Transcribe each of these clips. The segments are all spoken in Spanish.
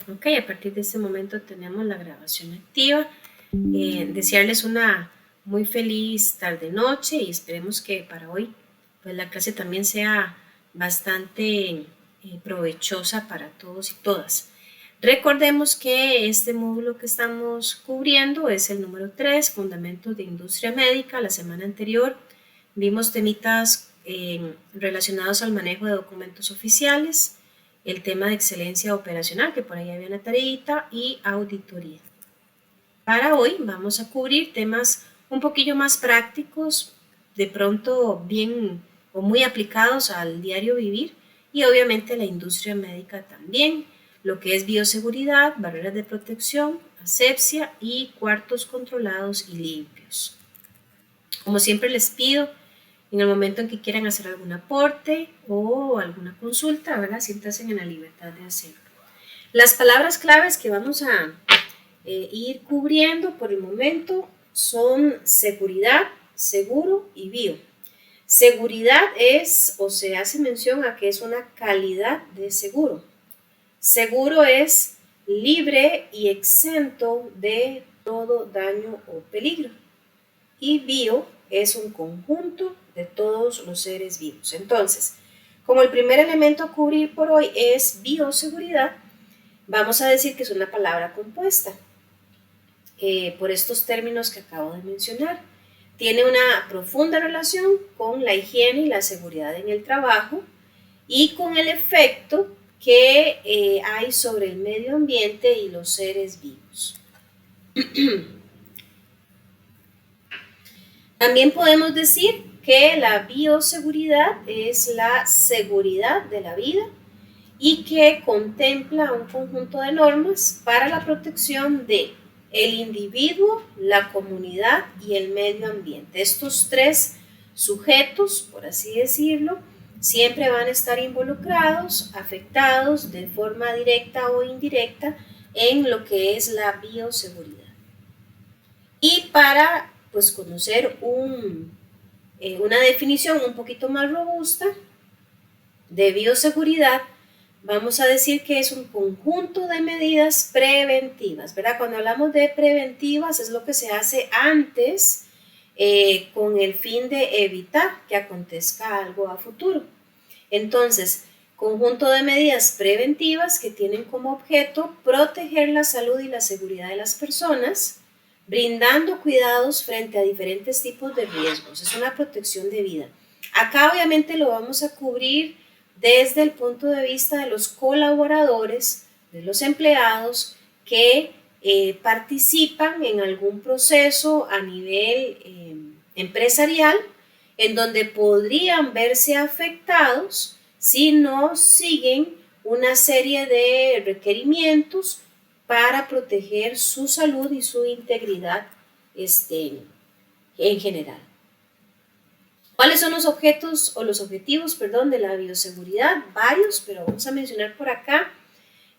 Ok, a partir de este momento tenemos la grabación activa. Desearles una muy feliz tarde-noche y esperemos que para hoy pues, la clase también sea bastante provechosa para todos y todas. Recordemos que este módulo que estamos cubriendo es el número 3, Fundamentos de Industria Médica. La semana anterior vimos temitas relacionados al manejo de documentos oficiales, el tema de excelencia operacional, que por ahí había una tareita, y auditoría. Para hoy vamos a cubrir temas un poquillo más prácticos, de pronto bien o muy aplicados al diario vivir, y obviamente la industria médica también, lo que es bioseguridad, barreras de protección, asepsia y cuartos controlados y limpios. Como siempre les pido, en el momento en que quieran hacer algún aporte o alguna consulta, ¿verdad? Siéntanse en la libertad de hacerlo. Las palabras claves que vamos a ir cubriendo por el momento son seguridad, seguro y bio. Seguridad es, o se hace mención a que es una calidad de seguro. Seguro es libre y exento de todo daño o peligro. Y bio es un conjunto de todos los seres vivos. Entonces, como el primer elemento a cubrir por hoy es bioseguridad, vamos a decir que es una palabra compuesta por estos términos que acabo de mencionar. Tiene una profunda relación con la higiene y la seguridad en el trabajo y con el efecto que hay sobre el medio ambiente y los seres vivos. También podemos decir que la bioseguridad es la seguridad de la vida y que contempla un conjunto de normas para la protección de el individuo, la comunidad y el medio ambiente. Estos tres sujetos, por así decirlo, siempre van a estar involucrados, afectados de forma directa o indirecta en lo que es la bioseguridad. Y para pues, conocer una definición un poquito más robusta de bioseguridad, vamos a decir que es un conjunto de medidas preventivas, ¿verdad? Cuando hablamos de preventivas es lo que se hace antes con el fin de evitar que acontezca algo a futuro. Entonces, conjunto de medidas preventivas que tienen como objeto proteger la salud y la seguridad de las personas, brindando cuidados frente a diferentes tipos de riesgos. Es una protección de vida. Acá obviamente lo vamos a cubrir desde el punto de vista de los colaboradores, de los empleados que participan en algún proceso a nivel empresarial en donde podrían verse afectados si no siguen una serie de requerimientos para proteger su salud y su integridad en general. ¿Cuáles son los objetos o los objetivos, de la bioseguridad? Varios, pero vamos a mencionar por acá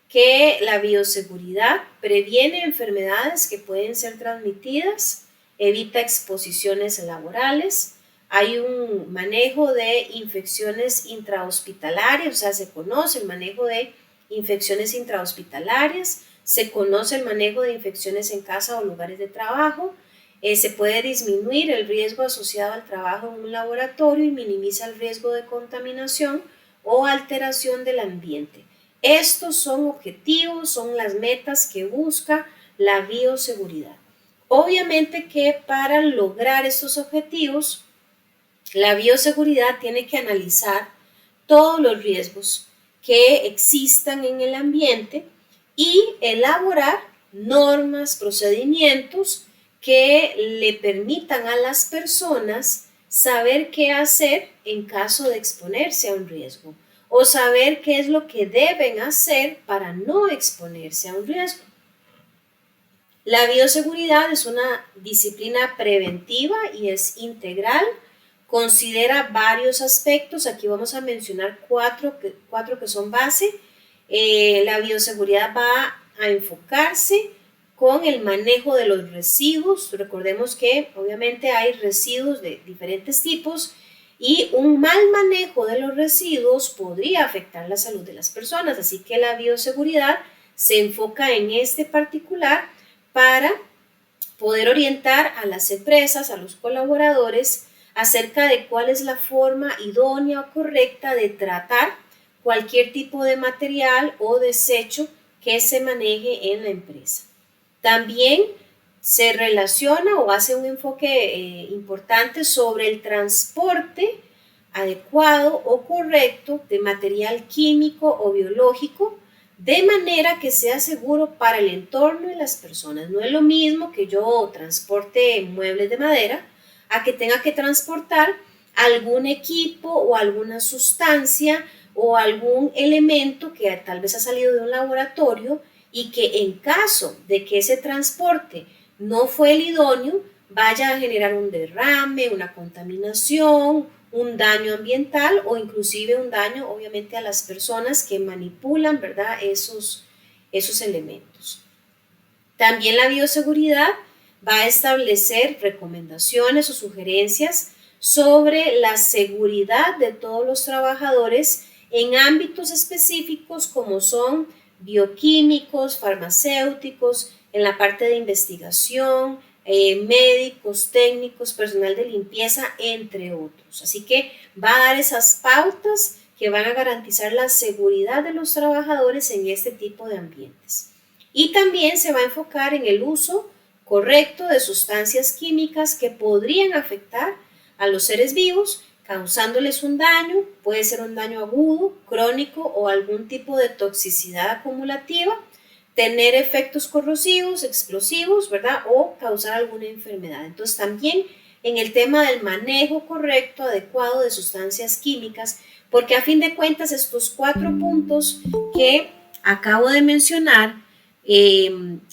que la bioseguridad previene enfermedades que pueden ser transmitidas, evita exposiciones laborales, hay un manejo de infecciones intrahospitalarias, o sea, se conoce el manejo de infecciones intrahospitalarias, se conoce el manejo de infecciones en casa o lugares de trabajo, se puede disminuir el riesgo asociado al trabajo en un laboratorio y minimiza el riesgo de contaminación o alteración del ambiente. Estos son objetivos, son las metas que busca la bioseguridad. Obviamente que para lograr estos objetivos, la bioseguridad tiene que analizar todos los riesgos que existan en el ambiente y elaborar normas, procedimientos que le permitan a las personas saber qué hacer en caso de exponerse a un riesgo o saber qué es lo que deben hacer para no exponerse a un riesgo. La bioseguridad es una disciplina preventiva y es integral. Considera varios aspectos, aquí vamos a mencionar cuatro que son base. La bioseguridad va a enfocarse con el manejo de los residuos. Recordemos que obviamente hay residuos de diferentes tipos y un mal manejo de los residuos podría afectar la salud de las personas, así que la bioseguridad se enfoca en este particular para poder orientar a las empresas, a los colaboradores, acerca de cuál es la forma idónea o correcta de tratar cualquier tipo de material o desecho que se maneje en la empresa. También se relaciona o hace un enfoque importante sobre el transporte adecuado o correcto de material químico o biológico, de manera que sea seguro para el entorno y las personas. No es lo mismo que yo transporte muebles de madera a que tenga que transportar algún equipo o alguna sustancia o algún elemento que tal vez ha salido de un laboratorio y que en caso de que ese transporte no fue el idóneo, vaya a generar un derrame, una contaminación, un daño ambiental o inclusive un daño obviamente a las personas que manipulan, ¿verdad?, esos elementos. También la bioseguridad va a establecer recomendaciones o sugerencias sobre la seguridad de todos los trabajadores en ámbitos específicos como son bioquímicos, farmacéuticos, en la parte de investigación, médicos, técnicos, personal de limpieza, entre otros. Así que va a dar esas pautas que van a garantizar la seguridad de los trabajadores en este tipo de ambientes. Y también se va a enfocar en el uso correcto de sustancias químicas que podrían afectar a los seres vivos, causándoles un daño, puede ser un daño agudo, crónico o algún tipo de toxicidad acumulativa, tener efectos corrosivos, explosivos, ¿verdad? O causar alguna enfermedad. Entonces también en el tema del manejo correcto, adecuado de sustancias químicas, porque a fin de cuentas estos 4 puntos que acabo de mencionar,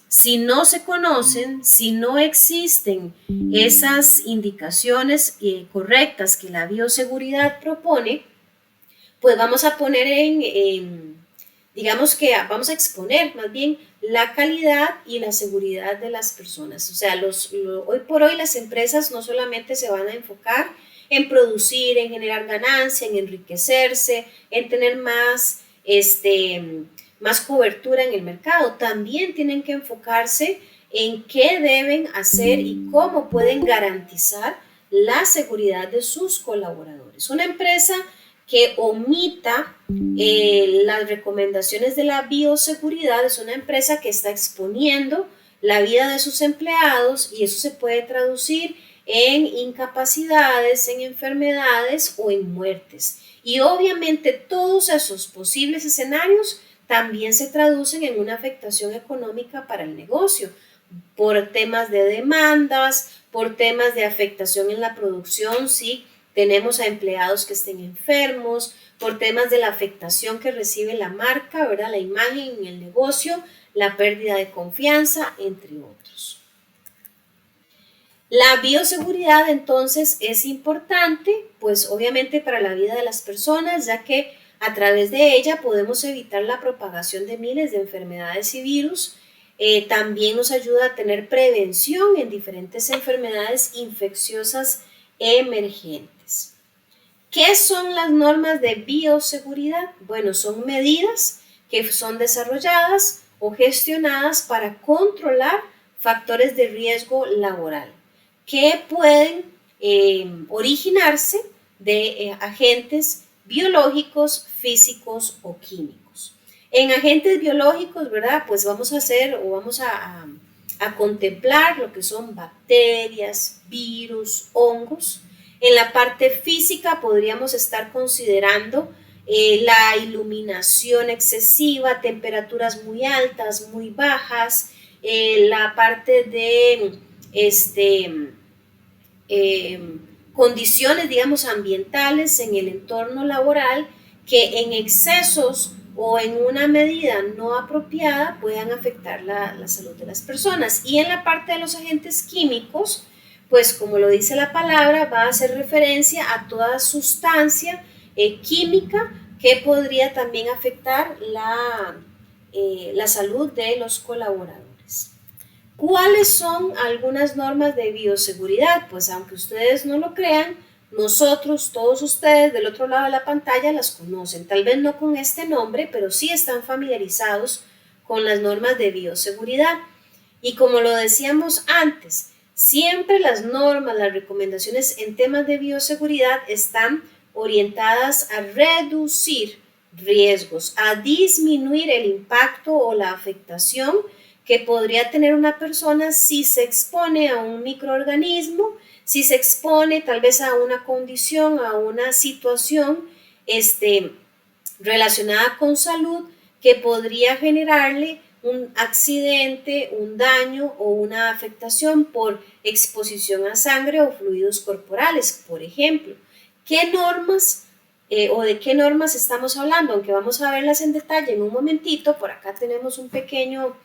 si no se conocen, si no existen esas indicaciones correctas que la bioseguridad propone, pues vamos a poner digamos que vamos a exponer más bien la calidad y la seguridad de las personas. O sea, hoy por hoy las empresas no solamente se van a enfocar en producir, en generar ganancia, en enriquecerse, en tener más cobertura en el mercado, también tienen que enfocarse en qué deben hacer y cómo pueden garantizar la seguridad de sus colaboradores. Una empresa que omita las recomendaciones de la bioseguridad es una empresa que está exponiendo la vida de sus empleados y eso se puede traducir en incapacidades, en enfermedades o en muertes. Y obviamente todos esos posibles escenarios también se traducen en una afectación económica para el negocio, por temas de demandas, por temas de afectación en la producción, si tenemos a empleados que estén enfermos, por temas de la afectación que recibe la marca, ¿verdad?, la imagen en el negocio, la pérdida de confianza, entre otros. La bioseguridad entonces es importante, pues obviamente para la vida de las personas, ya que a través de ella podemos evitar la propagación de miles de enfermedades y virus. También nos ayuda a tener prevención en diferentes enfermedades infecciosas emergentes. ¿Qué son las normas de bioseguridad? Bueno, son medidas que son desarrolladas o gestionadas para controlar factores de riesgo laboral que pueden originarse de agentes biológicos, físicos o químicos. En agentes biológicos, ¿verdad? Pues vamos a contemplar lo que son bacterias, virus, hongos. En la parte física podríamos estar considerando la iluminación excesiva, temperaturas muy altas, muy bajas, la parte de condiciones, digamos, ambientales en el entorno laboral que en excesos o en una medida no apropiada puedan afectar la salud de las personas. Y en la parte de los agentes químicos, pues como lo dice la palabra, va a hacer referencia a toda sustancia química que podría también afectar la salud de los colaboradores. ¿Cuáles son algunas normas de bioseguridad? Pues aunque ustedes no lo crean, nosotros, todos ustedes del otro lado de la pantalla las conocen, tal vez no con este nombre, pero sí están familiarizados con las normas de bioseguridad. Y como lo decíamos antes, siempre las normas, las recomendaciones en temas de bioseguridad están orientadas a reducir riesgos, a disminuir el impacto o la afectación que podría tener una persona si se expone a un microorganismo, si se expone tal vez a una condición, a una situación relacionada con salud que podría generarle un accidente, un daño o una afectación por exposición a sangre o fluidos corporales, por ejemplo. ¿Qué normas o de qué normas estamos hablando? Aunque vamos a verlas en detalle en un momentito, por acá tenemos un pequeño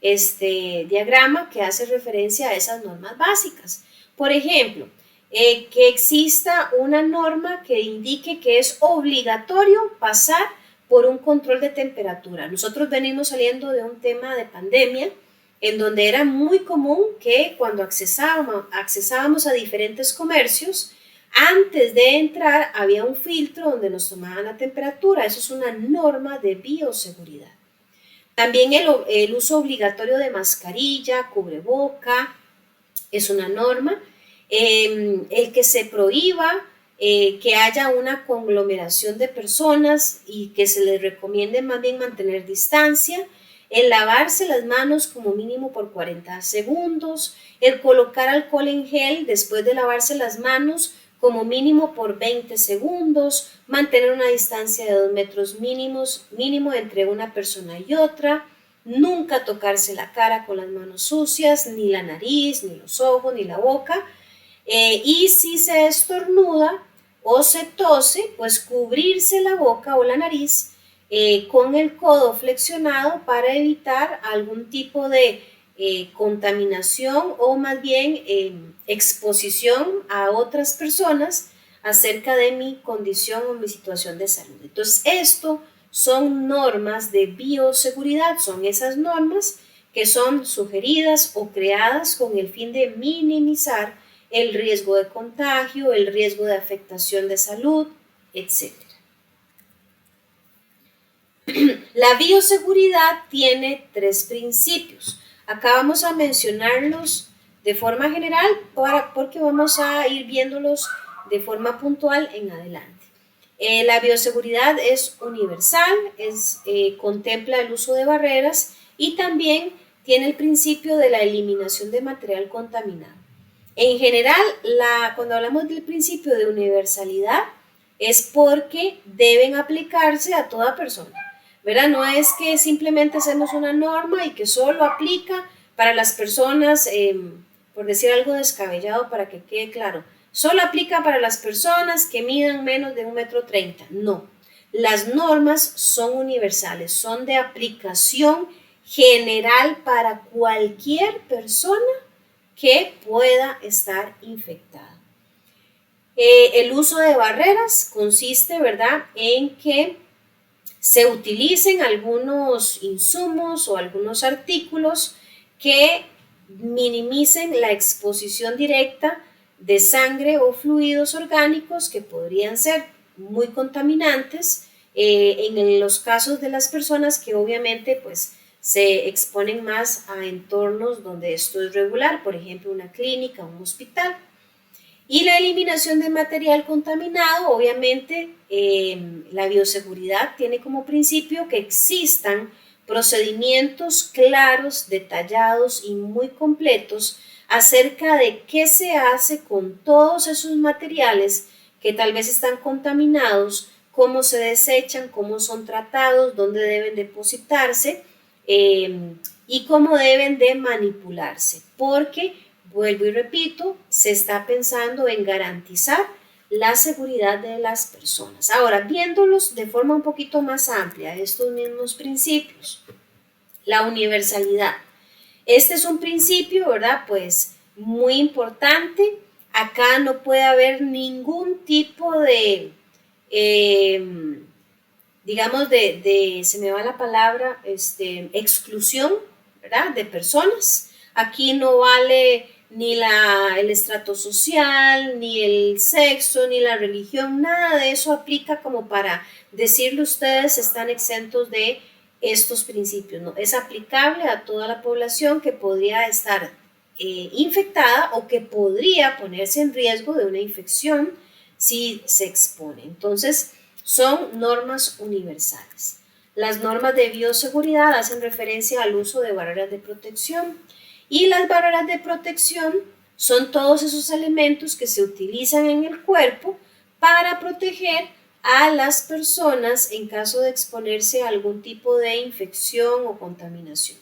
diagrama que hace referencia a esas normas básicas. Por ejemplo, que exista una norma que indique que es obligatorio pasar por un control de temperatura. Nosotros venimos saliendo de un tema de pandemia en donde era muy común que cuando accesábamos a diferentes comercios, antes de entrar había un filtro donde nos tomaban la temperatura. Eso es una norma de bioseguridad. También el uso obligatorio de mascarilla, cubreboca, es una norma. El que se prohíba que haya una conglomeración de personas y que se les recomiende más bien mantener distancia, el lavarse las manos como mínimo por 40 segundos, el colocar alcohol en gel después de lavarse las manos como mínimo por 20 segundos, mantener una distancia de 2 metros mínimo entre una persona y otra, nunca tocarse la cara con las manos sucias, ni la nariz, ni los ojos, ni la boca, y si se estornuda o se tose, pues cubrirse la boca o la nariz con el codo flexionado para evitar algún tipo de contaminación o más bien exposición a otras personas acerca de mi condición o mi situación de salud. Entonces, esto son normas de bioseguridad, son esas normas que son sugeridas o creadas con el fin de minimizar el riesgo de contagio, el riesgo de afectación de salud, etc. La bioseguridad tiene 3 principios. Acá vamos a mencionarlos de forma general porque vamos a ir viéndolos de forma puntual en adelante. La bioseguridad es universal, contempla el uso de barreras y también tiene el principio de la eliminación de material contaminado. En general, cuando hablamos del principio de universalidad, es porque deben aplicarse a toda persona, ¿verdad? No es que simplemente hacemos una norma y que solo aplica para las personas, por decir algo descabellado para que quede claro, solo aplica para las personas que midan menos de 1,30 m. No, las normas son universales, son de aplicación general para cualquier persona que pueda estar infectada. El uso de barreras consiste, ¿verdad?, en que se utilicen algunos insumos o algunos artículos que minimicen la exposición directa de sangre o fluidos orgánicos que podrían ser muy contaminantes en los casos de las personas que obviamente pues se exponen más a entornos donde esto es regular, por ejemplo una clínica, un hospital. Y la eliminación de material contaminado, obviamente la bioseguridad tiene como principio que existan procedimientos claros, detallados y muy completos acerca de qué se hace con todos esos materiales que tal vez están contaminados, cómo se desechan, cómo son tratados, dónde deben depositarse y cómo deben de manipularse, porque vuelvo y repito, se está pensando en garantizar la seguridad de las personas. Ahora, viéndolos de forma un poquito más amplia, estos mismos principios, la universalidad. Este es un principio, ¿verdad? Pues muy importante. Acá no puede haber ningún tipo de, digamos, se me va la palabra, exclusión, ¿verdad?, de personas. Aquí no vale ni el estrato social, ni el sexo, ni la religión, nada de eso aplica como para decirle ustedes están exentos de estos principios, ¿no? Es aplicable a toda la población que podría estar infectada o que podría ponerse en riesgo de una infección si se expone. Entonces, son normas universales. Las normas de bioseguridad hacen referencia al uso de barreras de protección y las barreras de protección son todos esos elementos que se utilizan en el cuerpo para proteger a las personas en caso de exponerse a algún tipo de infección o contaminación.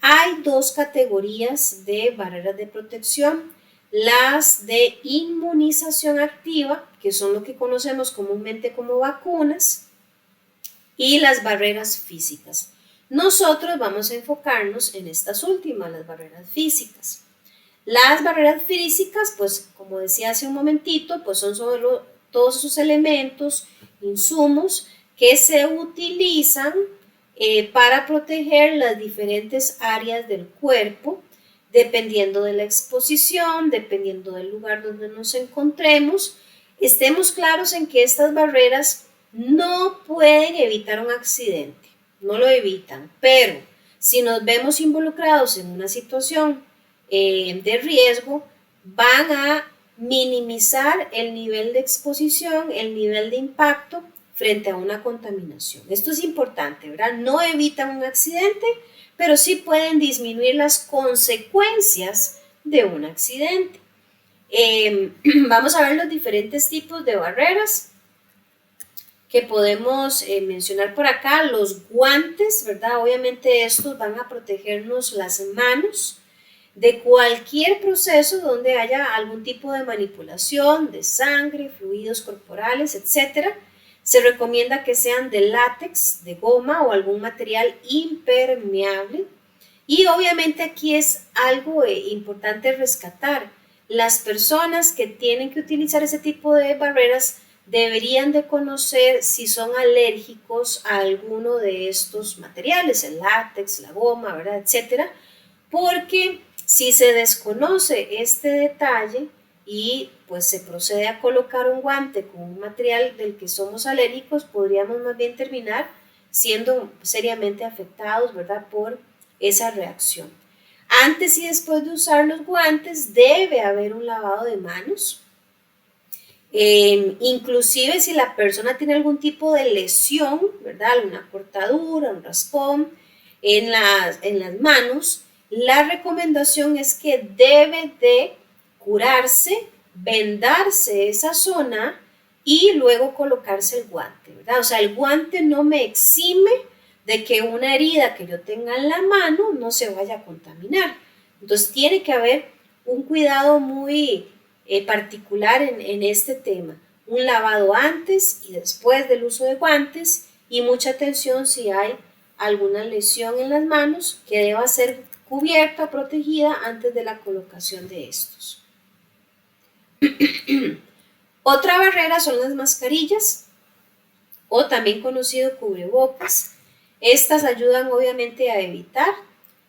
Hay dos categorías de barreras de protección, las de inmunización activa, que son lo que conocemos comúnmente como vacunas, y las barreras físicas. Nosotros vamos a enfocarnos en estas últimas, las barreras físicas. Las barreras físicas, pues como decía hace un momentito, pues son solo todos esos elementos, insumos que se utilizan para proteger las diferentes áreas del cuerpo, dependiendo de la exposición, dependiendo del lugar donde nos encontremos. Estemos claros en que estas barreras no pueden evitar un accidente, no lo evitan, pero si nos vemos involucrados en una situación de riesgo, van a minimizar el nivel de exposición, el nivel de impacto frente a una contaminación. Esto es importante, ¿verdad? No evitan un accidente, pero sí pueden disminuir las consecuencias de un accidente. Vamos a ver los diferentes tipos de barreras que podemos mencionar por acá. Los guantes, ¿verdad? Obviamente estos van a protegernos las manos de cualquier proceso donde haya algún tipo de manipulación de sangre, fluidos corporales, etc. Se recomienda que sean de látex, de goma o algún material impermeable. Y obviamente aquí es algo importante rescatar. Las personas que tienen que utilizar ese tipo de barreras deberían de conocer si son alérgicos a alguno de estos materiales, el látex, la goma, ¿verdad? Etcétera, porque si se desconoce este detalle y pues se procede a colocar un guante con un material del que somos alérgicos, podríamos más bien terminar siendo seriamente afectados, ¿verdad?, por esa reacción. Antes y después de usar los guantes debe haber un lavado de manos. Inclusive si la persona tiene algún tipo de lesión, ¿verdad?, alguna cortadura, un raspón en las manos, la recomendación es que debe de curarse, vendarse esa zona y luego colocarse el guante, ¿verdad? O sea, el guante no me exime de que una herida que yo tenga en la mano no se vaya a contaminar. Entonces tiene que haber un cuidado muy particular en este tema. Un lavado antes y después del uso de guantes y mucha atención si hay alguna lesión en las manos que deba ser cubierta, protegida antes de la colocación de estos. Otra barrera son las mascarillas o también conocido cubrebocas. Estas ayudan obviamente a evitar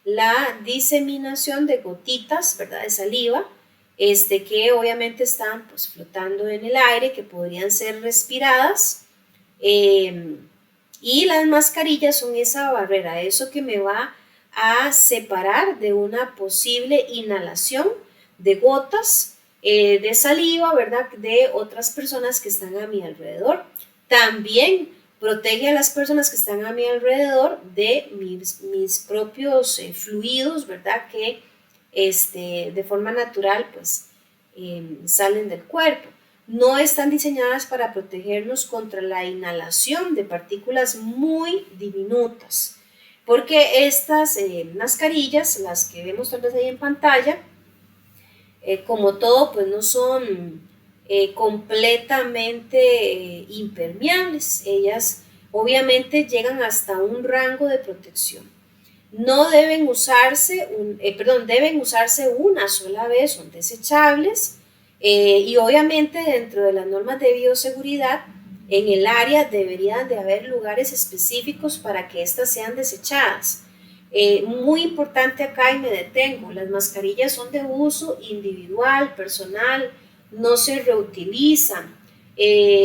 la diseminación de gotitas, ¿verdad?, de saliva, que obviamente están pues, flotando en el aire, que podrían ser respiradas. Y las mascarillas son esa barrera, eso que me va a separar de una posible inhalación de gotas de saliva, ¿verdad?, de otras personas que están a mi alrededor. También protege a las personas que están a mi alrededor de mis propios fluidos, ¿verdad?, que de forma natural pues salen del cuerpo. No están diseñadas para protegernos contra la inhalación de partículas muy diminutas, porque estas mascarillas, las que vemos tal vez ahí en pantalla, como todo, pues no son completamente impermeables. Ellas obviamente llegan hasta un rango de protección. No deben usarse, deben usarse una sola vez, son desechables y obviamente dentro de las normas de bioseguridad en el área deberían de haber lugares específicos para que éstas sean desechadas. Muy importante acá y me detengo, las mascarillas son de uso individual, personal, no se reutilizan.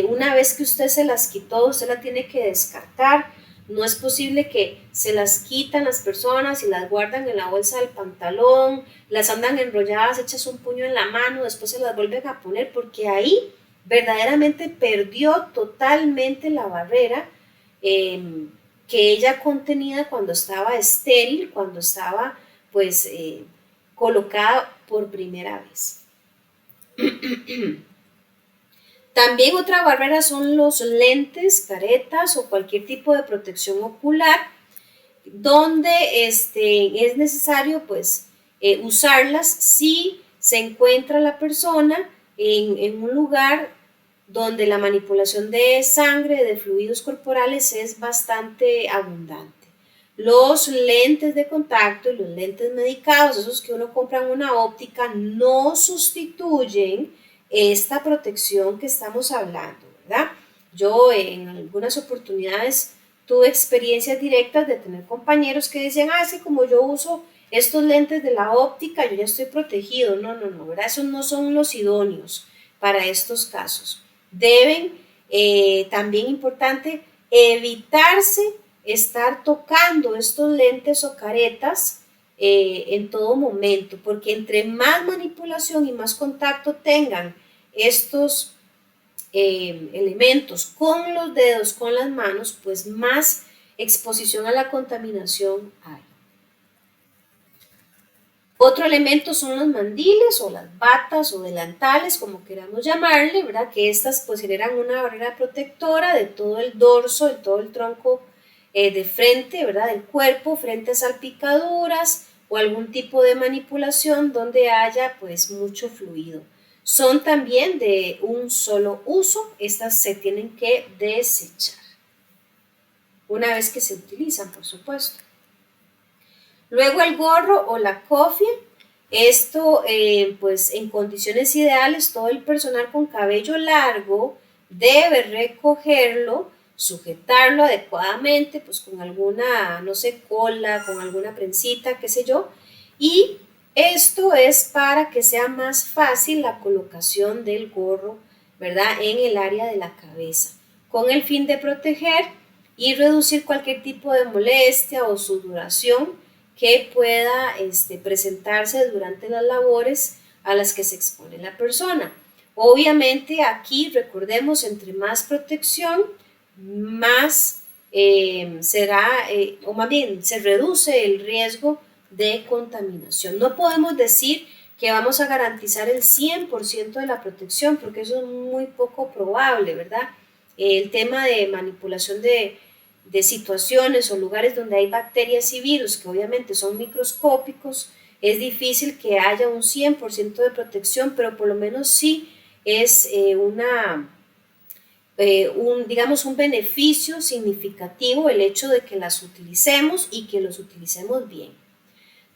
Una vez que usted se las quitó, usted la tiene que descartar. No es posible que se las quitan las personas y las guardan en la bolsa del pantalón, las andan enrolladas, echas un puño en la mano, después se las vuelven a poner, porque ahí verdaderamente perdió totalmente la barrera que ella contenía cuando estaba estéril, cuando estaba pues colocada por primera vez. También otra barrera son los lentes, caretas o cualquier tipo de protección ocular, donde es necesario pues usarlas si se encuentra la persona en un lugar donde la manipulación de sangre, de fluidos corporales es bastante abundante. Los lentes de contacto y los lentes medicados, esos que uno compra en una óptica, no sustituyen esta protección que estamos hablando, ¿verdad? Yo en algunas oportunidades tuve experiencias directas de tener compañeros que decían, es que como yo uso estos lentes de la óptica, yo ya estoy protegido. No, ¿verdad? Esos no son los idóneos para estos casos. Deben, también importante, evitarse estar tocando estos lentes o caretas en todo momento, porque entre más manipulación y más contacto tengan estos elementos con los dedos, con las manos, pues más exposición a la contaminación hay. Otro elemento son los mandiles o las batas o delantales, como queramos llamarle, ¿verdad? Que estas pues generan una barrera protectora de todo el dorso, de todo el tronco de frente, ¿verdad? Del cuerpo, frente a salpicaduras o algún tipo de manipulación donde haya pues mucho fluido. Son también de un solo uso, estas se tienen que desechar una vez que se utilizan, por supuesto. Luego el gorro o la cofia, esto pues en condiciones ideales todo el personal con cabello largo debe recogerlo, sujetarlo adecuadamente, pues con alguna, no sé, cola, con alguna prensita, qué sé yo, y esto es para que sea más fácil la colocación del gorro, ¿verdad?, en el área de la cabeza, con el fin de proteger y reducir cualquier tipo de molestia o sudoración que pueda presentarse durante las labores a las que se expone la persona. Obviamente aquí recordemos, entre más protección, más será, o más bien se reduce el riesgo de contaminación. No podemos decir que vamos a garantizar el 100% de la protección, porque eso es muy poco probable, ¿verdad? El tema de manipulación de situaciones o lugares donde hay bacterias y virus que obviamente son microscópicos, es difícil que haya un 100% de protección, pero por lo menos sí es digamos, un beneficio significativo el hecho de que las utilicemos y que los utilicemos bien.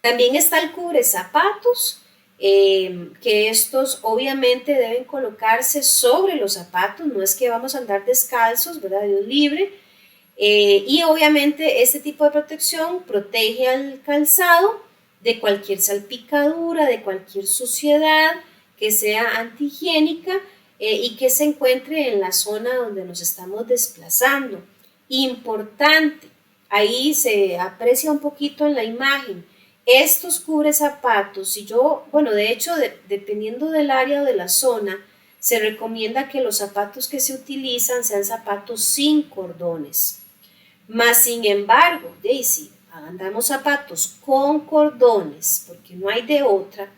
También está el cubre zapatos, que estos obviamente deben colocarse sobre los zapatos, no es que vamos a andar descalzos, ¿verdad? Dios libre. Y obviamente este tipo de protección protege al calzado de cualquier salpicadura, de cualquier suciedad que sea antihigiénica y que se encuentre en la zona donde nos estamos desplazando. Importante, ahí se aprecia un poquito en la imagen, estos cubre zapatos, si yo, bueno, de hecho, dependiendo del área o de la zona, se recomienda que los zapatos que se utilizan sean zapatos sin cordones. Más sin embargo, Daisy, andamos zapatos con cordones, porque no hay de otra.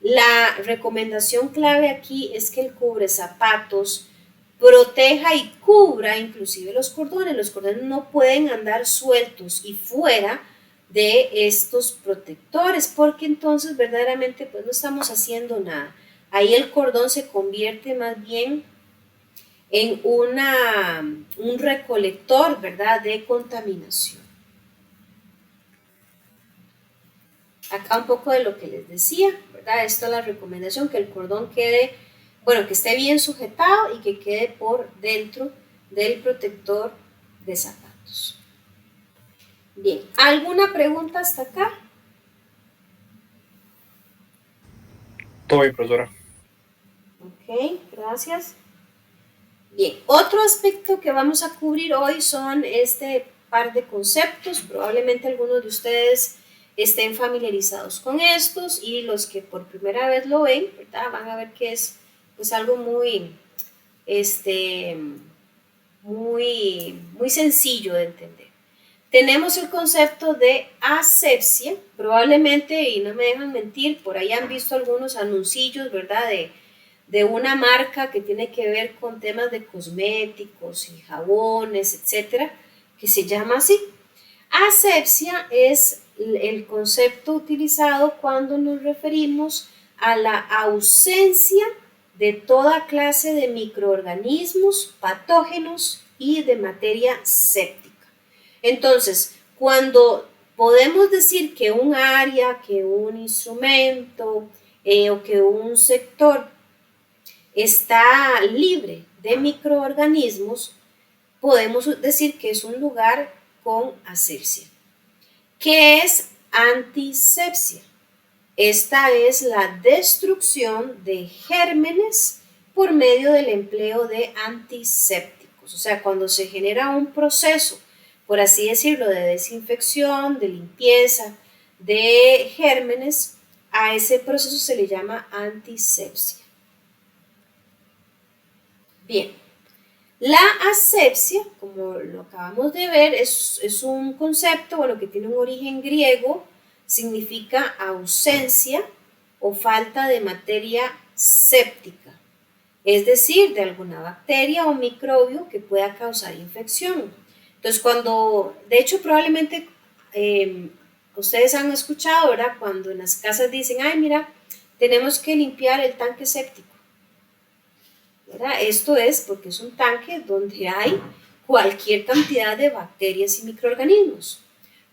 La recomendación clave aquí es que el cubre zapatos proteja y cubra inclusive los cordones. Los cordones no pueden andar sueltos y fuera de estos protectores, porque entonces verdaderamente pues no estamos haciendo nada. Ahí el cordón se convierte más bien en un recolector, ¿verdad?, de contaminación. Acá un poco de lo que les decía, ¿verdad? Esto es la recomendación, que el cordón quede, bueno, que esté bien sujetado y que quede por dentro del protector de zapatos. Bien, ¿alguna pregunta hasta acá? Todo bien, profesora. Ok, gracias. Bien, otro aspecto que vamos a cubrir hoy son par de conceptos, probablemente algunos de ustedes estén familiarizados con estos y los que por primera vez lo ven, ¿verdad? Van a ver que es pues algo muy, muy sencillo de entender. Tenemos el concepto de asepsia, probablemente, y no me dejan mentir, por ahí han visto algunos anuncillos, ¿verdad? De una marca que tiene que ver con temas de cosméticos y jabones, etcétera, que se llama así. Asepsia es el concepto utilizado cuando nos referimos a la ausencia de toda clase de microorganismos, patógenos y de materia séptica. Entonces, cuando podemos decir que un área, que un instrumento o que un sector está libre de microorganismos, podemos decir que es un lugar con asepsia. ¿Qué es antisepsia? Esta es la destrucción de gérmenes por medio del empleo de antisépticos. O sea, cuando se genera un proceso, por así decirlo, de desinfección, de limpieza de gérmenes, a ese proceso se le llama antisepsia. Bien, la asepsia, como lo acabamos de ver, es un concepto, bueno, que tiene un origen griego, significa ausencia o falta de materia séptica, es decir, de alguna bacteria o microbio que pueda causar infección. Entonces, de hecho, probablemente ustedes han escuchado, ¿verdad? Cuando en las casas dicen, ay, mira, tenemos que limpiar el tanque séptico. ¿Verdad? Esto es porque es un tanque donde hay cualquier cantidad de bacterias y microorganismos.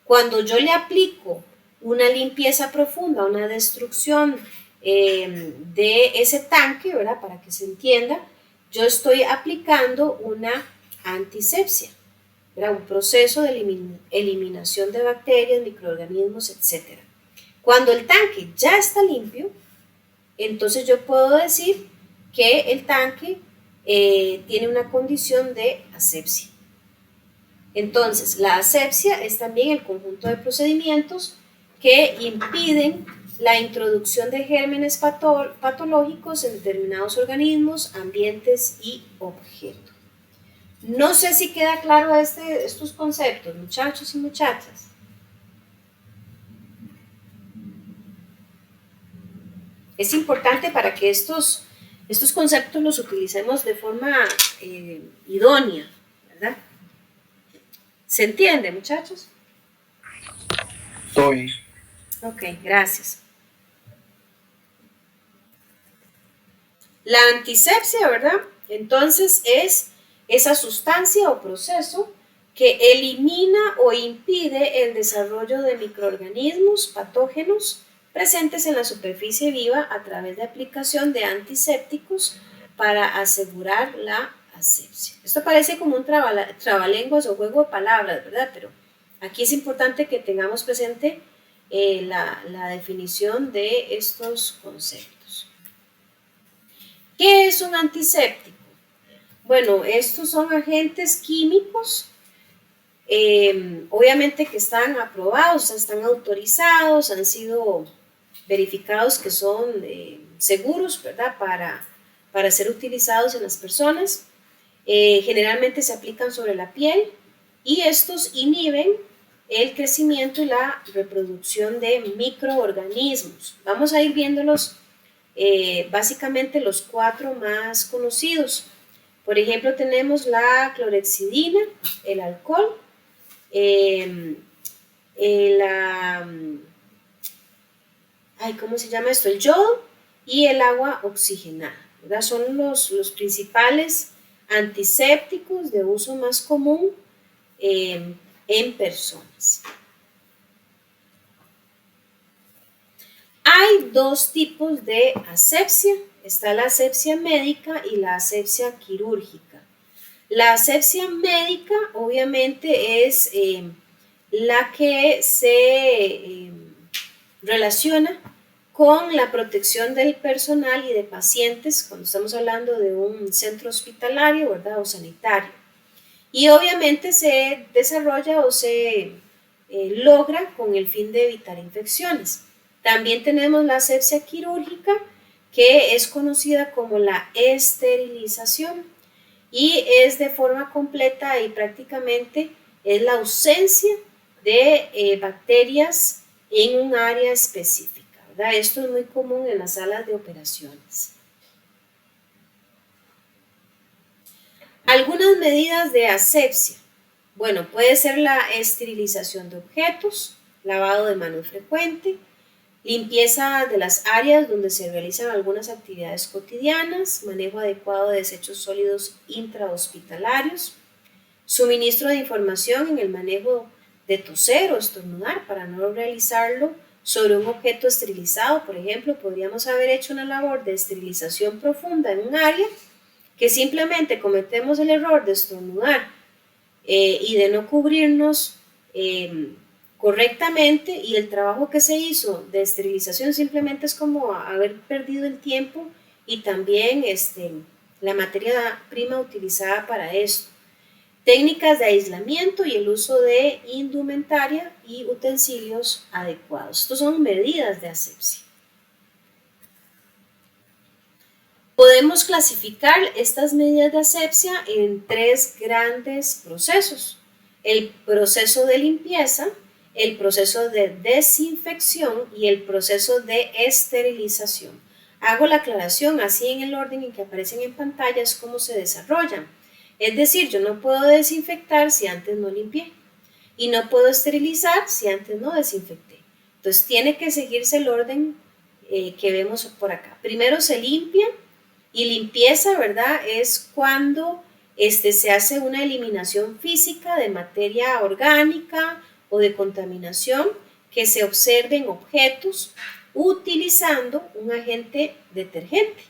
Cuando yo le aplico una limpieza profunda, una destrucción de ese tanque, ¿verdad? Para que se entienda, yo estoy aplicando una antisepsia, ¿verdad? Un proceso de eliminación de bacterias, microorganismos, etc. Cuando el tanque ya está limpio, entonces yo puedo decir que el tanque tiene una condición de asepsia. Entonces, la asepsia es también el conjunto de procedimientos que impiden la introducción de gérmenes patológicos en determinados organismos, ambientes y objetos. No sé si queda claro estos conceptos, muchachos y muchachas. Es importante para que estos conceptos los utilicemos de forma idónea, ¿verdad? ¿Se entiende, muchachos? Todo bien. Ok, gracias. La antisepsia, ¿verdad? Entonces es esa sustancia o proceso que elimina o impide el desarrollo de microorganismos patógenos presentes en la superficie viva a través de aplicación de antisépticos para asegurar la asepsia. Esto parece como un trabalenguas o juego de palabras, ¿verdad? Pero aquí es importante que tengamos presente la definición de estos conceptos. ¿Qué es un antiséptico? Bueno, estos son agentes químicos, obviamente que están aprobados, están autorizados, han sido verificados que son seguros, ¿verdad? Para ser utilizados en las personas. Generalmente se aplican sobre la piel y estos inhiben el crecimiento y la reproducción de microorganismos. Vamos a ir viéndolos básicamente los 4 más conocidos. Por ejemplo, tenemos la clorhexidina, el alcohol, ¿cómo se llama esto? El yodo y el agua oxigenada, ¿verdad? Son los principales antisépticos de uso más común en personas. Hay 2 tipos de asepsia. Está la asepsia médica y la asepsia quirúrgica. La asepsia médica obviamente es la que se relaciona con la protección del personal y de pacientes cuando estamos hablando de un centro hospitalario, ¿verdad? O sanitario. y obviamente se desarrolla o se logra con el fin de evitar infecciones. También tenemos la asepsia quirúrgica, que es conocida como la esterilización y es de forma completa y prácticamente es la ausencia de bacterias en un área específica, ¿verdad? Esto es muy común en las salas de operaciones. Algunas medidas de asepsia. Bueno, puede ser la esterilización de objetos, lavado de manos frecuente, limpieza de las áreas donde se realizan algunas actividades cotidianas, manejo adecuado de desechos sólidos intrahospitalarios, suministro de información en el manejo de toser o estornudar para no realizarlo sobre un objeto esterilizado. Por ejemplo, podríamos haber hecho una labor de esterilización profunda en un área que simplemente cometemos el error de estornudar y de no cubrirnos correctamente, y el trabajo que se hizo de esterilización simplemente es como haber perdido el tiempo y también la materia prima utilizada para esto. Técnicas de aislamiento y el uso de indumentaria y utensilios adecuados. Estos son medidas de asepsia. Podemos clasificar estas medidas de asepsia en tres grandes procesos: el proceso de limpieza, el proceso de desinfección y el proceso de esterilización. Hago la aclaración así en el orden en que aparecen en pantalla es cómo se desarrollan. Es decir, yo no puedo desinfectar si antes no limpié y no puedo esterilizar si antes no desinfecté. Entonces tiene que seguirse el orden que vemos por acá. Primero se limpia. Y limpieza, ¿verdad? Es cuando se hace una eliminación física de materia orgánica o de contaminación que se observe en objetos utilizando un agente detergente.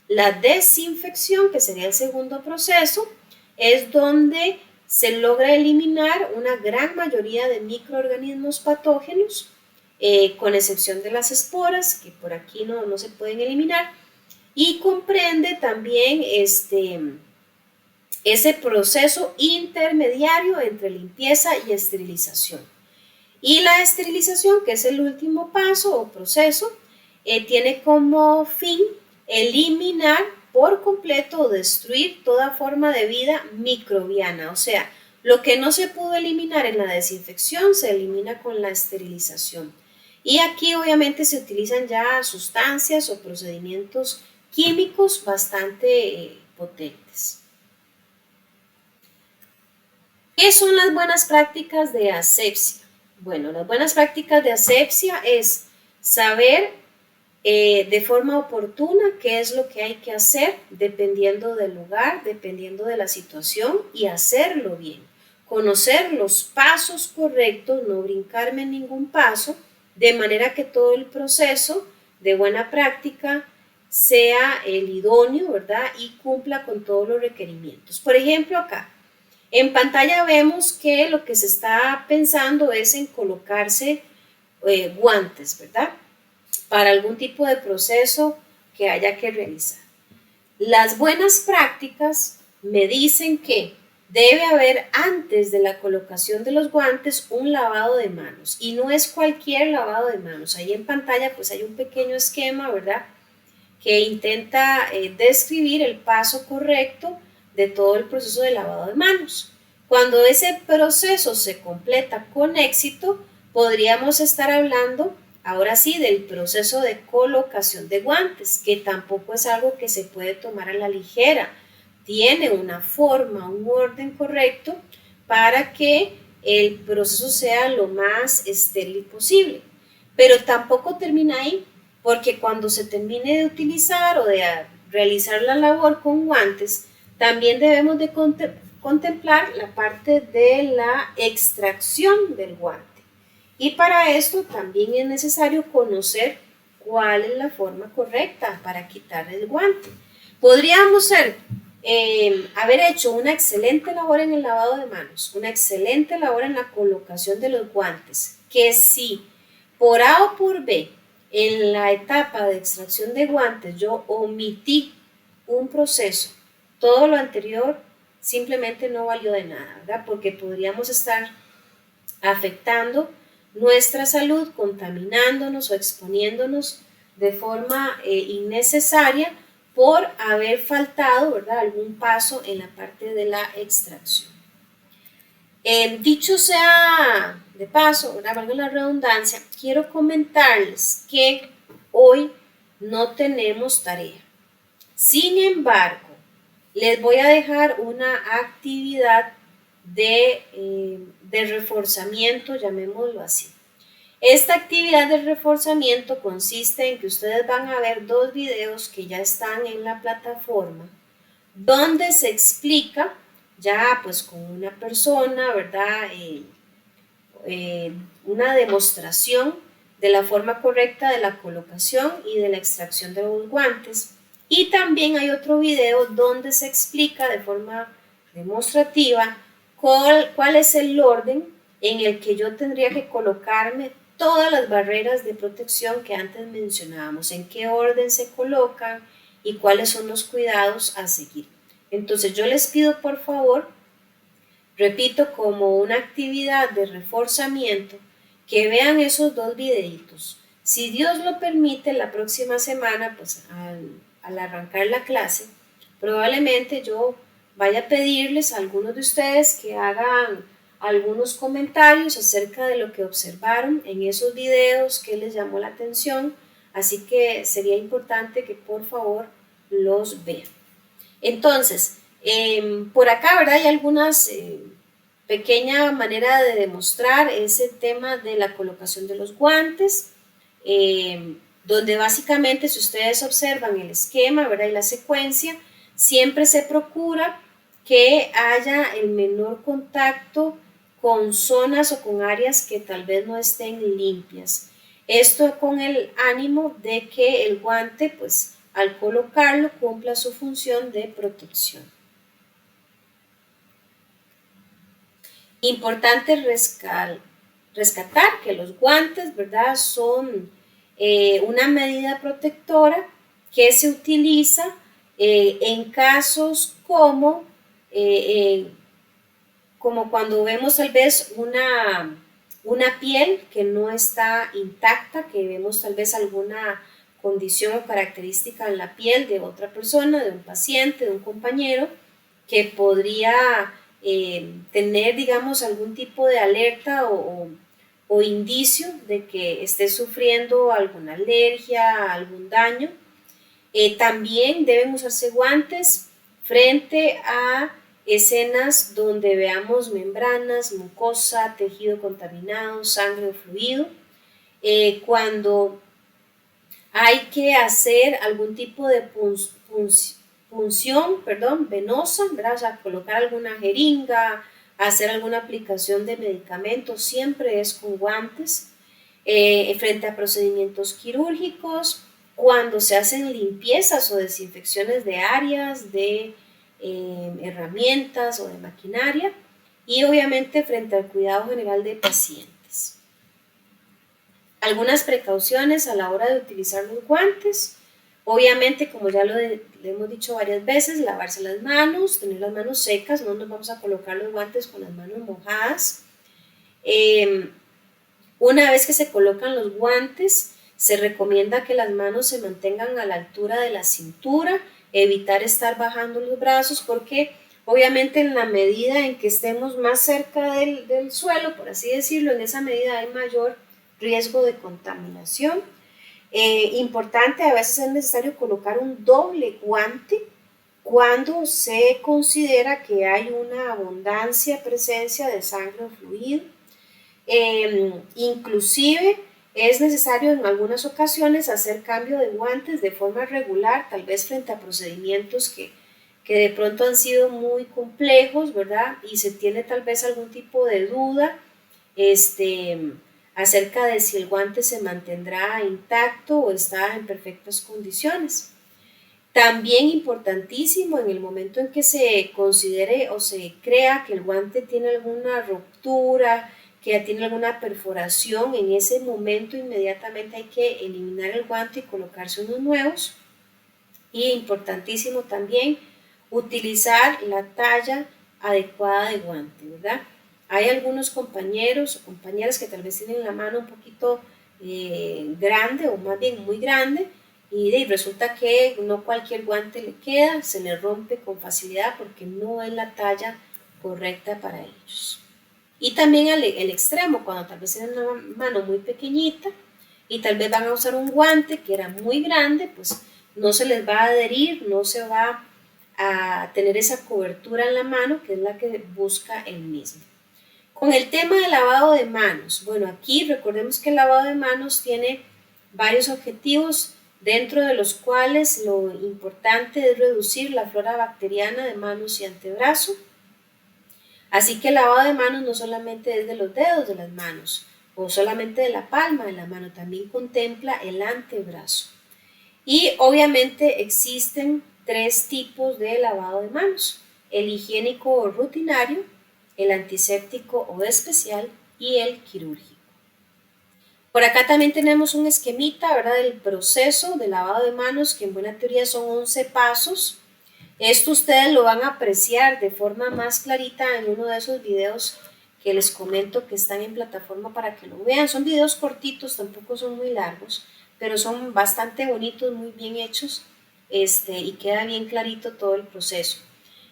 La desinfección, que sería el segundo proceso, es donde se logra eliminar una gran mayoría de microorganismos patógenos, con excepción de las esporas, que por aquí no se pueden eliminar, y comprende también ese proceso intermediario entre limpieza y esterilización. Y la esterilización, que es el último paso o proceso, tiene como fin eliminar por completo o destruir toda forma de vida microbiana. O sea, lo que no se pudo eliminar en la desinfección se elimina con la esterilización. Y aquí obviamente se utilizan ya sustancias o procedimientos químicos bastante potentes. ¿Qué son las buenas prácticas de asepsia? Bueno, las buenas prácticas de asepsia es saber de forma oportuna qué es lo que hay que hacer dependiendo del lugar, dependiendo de la situación, y hacerlo bien. Conocer los pasos correctos, no brincarme en ningún paso, de manera que todo el proceso de buena práctica sea el idóneo, ¿verdad? Y cumpla con todos los requerimientos. Por ejemplo, acá en pantalla vemos que lo que se está pensando es en colocarse guantes, ¿verdad? Para algún tipo de proceso que haya que realizar. Las buenas prácticas me dicen que debe haber antes de la colocación de los guantes un lavado de manos, y no es cualquier lavado de manos. Ahí en pantalla pues hay un pequeño esquema, ¿verdad?, que intenta describir el paso correcto de todo el proceso de lavado de manos. Cuando ese proceso se completa con éxito, podríamos estar hablando ahora sí del proceso de colocación de guantes, que tampoco es algo que se puede tomar a la ligera. Tiene una forma, un orden correcto para que el proceso sea lo más estéril posible. Pero tampoco termina ahí, porque cuando se termine de utilizar o de realizar la labor con guantes, también debemos de contemplar la parte de la extracción del guante. Y para esto también es necesario conocer cuál es la forma correcta para quitar el guante. Podríamos haber hecho una excelente labor en el lavado de manos, una excelente labor en la colocación de los guantes, que si por A o por B en la etapa de extracción de guantes yo omití un proceso, todo lo anterior simplemente no valió de nada, ¿verdad? Porque podríamos estar afectando nuestra salud, contaminándonos o exponiéndonos de forma innecesaria por haber faltado, ¿verdad?, algún paso en la parte de la extracción. Dicho sea de paso, ¿verdad?, valga la redundancia, quiero comentarles que hoy no tenemos tarea. Sin embargo, les voy a dejar una actividad de reforzamiento, llamémoslo así. Esta actividad de reforzamiento consiste en que ustedes van a ver 2 videos que ya están en la plataforma, donde se explica ya pues con una persona, ¿verdad? Una demostración de la forma correcta de la colocación y de la extracción de los guantes. Y también hay otro video donde se explica de forma demostrativa cuál es el orden en el que yo tendría que colocarme todas las barreras de protección que antes mencionábamos, en qué orden se colocan y cuáles son los cuidados a seguir. Entonces yo les pido por favor, repito, como una actividad de reforzamiento, que vean esos 2 videitos. Si Dios lo permite, la próxima semana, pues al arrancar la clase, probablemente yo vaya a pedirles a algunos de ustedes que hagan algunos comentarios acerca de lo que observaron en esos videos, que les llamó la atención, así que sería importante que por favor los vean. Entonces, por acá, ¿verdad? Hay algunas pequeña manera de demostrar ese tema de la colocación de los guantes, donde básicamente, si ustedes observan el esquema, ¿verdad?, y la secuencia, siempre se procura que haya el menor contacto con zonas o con áreas que tal vez no estén limpias. Esto con el ánimo de que el guante, pues al colocarlo, cumpla su función de protección. Importante rescatar que los guantes, ¿verdad?, son una medida protectora que se utiliza en casos como cuando vemos tal vez una piel que no está intacta, que vemos tal vez alguna condición o característica en la piel de otra persona, de un paciente, de un compañero, que podría tener, digamos, algún tipo de alerta o indicio de que esté sufriendo alguna alergia, algún daño. También deben usarse guantes frente a escenas donde veamos membranas, mucosa, tejido contaminado, sangre o fluido. Cuando hay que hacer algún tipo de punción venosa, ¿verdad?, o sea, colocar alguna jeringa, hacer alguna aplicación de medicamentos, siempre es con guantes. Frente a procedimientos quirúrgicos, cuando se hacen limpiezas o desinfecciones de áreas, de herramientas o de maquinaria, y obviamente frente al cuidado general de pacientes. Algunas precauciones a la hora de utilizar los guantes: obviamente, como ya le hemos dicho varias veces, lavarse las manos, tener las manos secas, no nos vamos a colocar los guantes con las manos mojadas. Una vez que se colocan los guantes, se recomienda que las manos se mantengan a la altura de la cintura, evitar estar bajando los brazos, porque obviamente en la medida en que estemos más cerca del suelo, por así decirlo, en esa medida hay mayor riesgo de contaminación. Importante, a veces es necesario colocar un doble guante cuando se considera que hay una abundancia, presencia de sangre o fluido. Inclusive es necesario en algunas ocasiones hacer cambio de guantes de forma regular, tal vez frente a procedimientos que de pronto han sido muy complejos, ¿verdad? Y se tiene tal vez algún tipo de duda acerca de si el guante se mantendrá intacto o está en perfectas condiciones. También importantísimo, en el momento en que se considere o se crea que el guante tiene alguna ruptura, que tiene alguna perforación, en ese momento inmediatamente hay que eliminar el guante y colocarse unos nuevos. Y importantísimo también utilizar la talla adecuada de guante, ¿verdad? Hay algunos compañeros o compañeras que tal vez tienen la mano un poquito grande o más bien muy grande y resulta que no cualquier guante le queda, se le rompe con facilidad porque no es la talla correcta para ellos. Y también el extremo, cuando tal vez tienen una mano muy pequeñita y tal vez van a usar un guante que era muy grande, pues no se les va a adherir, no se va a tener esa cobertura en la mano que es la que busca el mismo. Con el tema del lavado de manos, bueno, aquí recordemos que el lavado de manos tiene varios objetivos, dentro de los cuales lo importante es reducir la flora bacteriana de manos y antebrazo. Así que el lavado de manos no solamente es de los dedos de las manos o solamente de la palma de la mano, también contempla el antebrazo. Y obviamente existen 3 tipos de lavado de manos: el higiénico o rutinario, el antiséptico o especial y el quirúrgico. Por acá también tenemos un esquemita, ¿verdad?, del proceso de lavado de manos, que en buena teoría son 11 pasos. Esto ustedes lo van a apreciar de forma más clarita en uno de esos videos que les comento que están en plataforma para que lo vean. Son videos cortitos, tampoco son muy largos, pero son bastante bonitos, muy bien hechos, y queda bien clarito todo el proceso.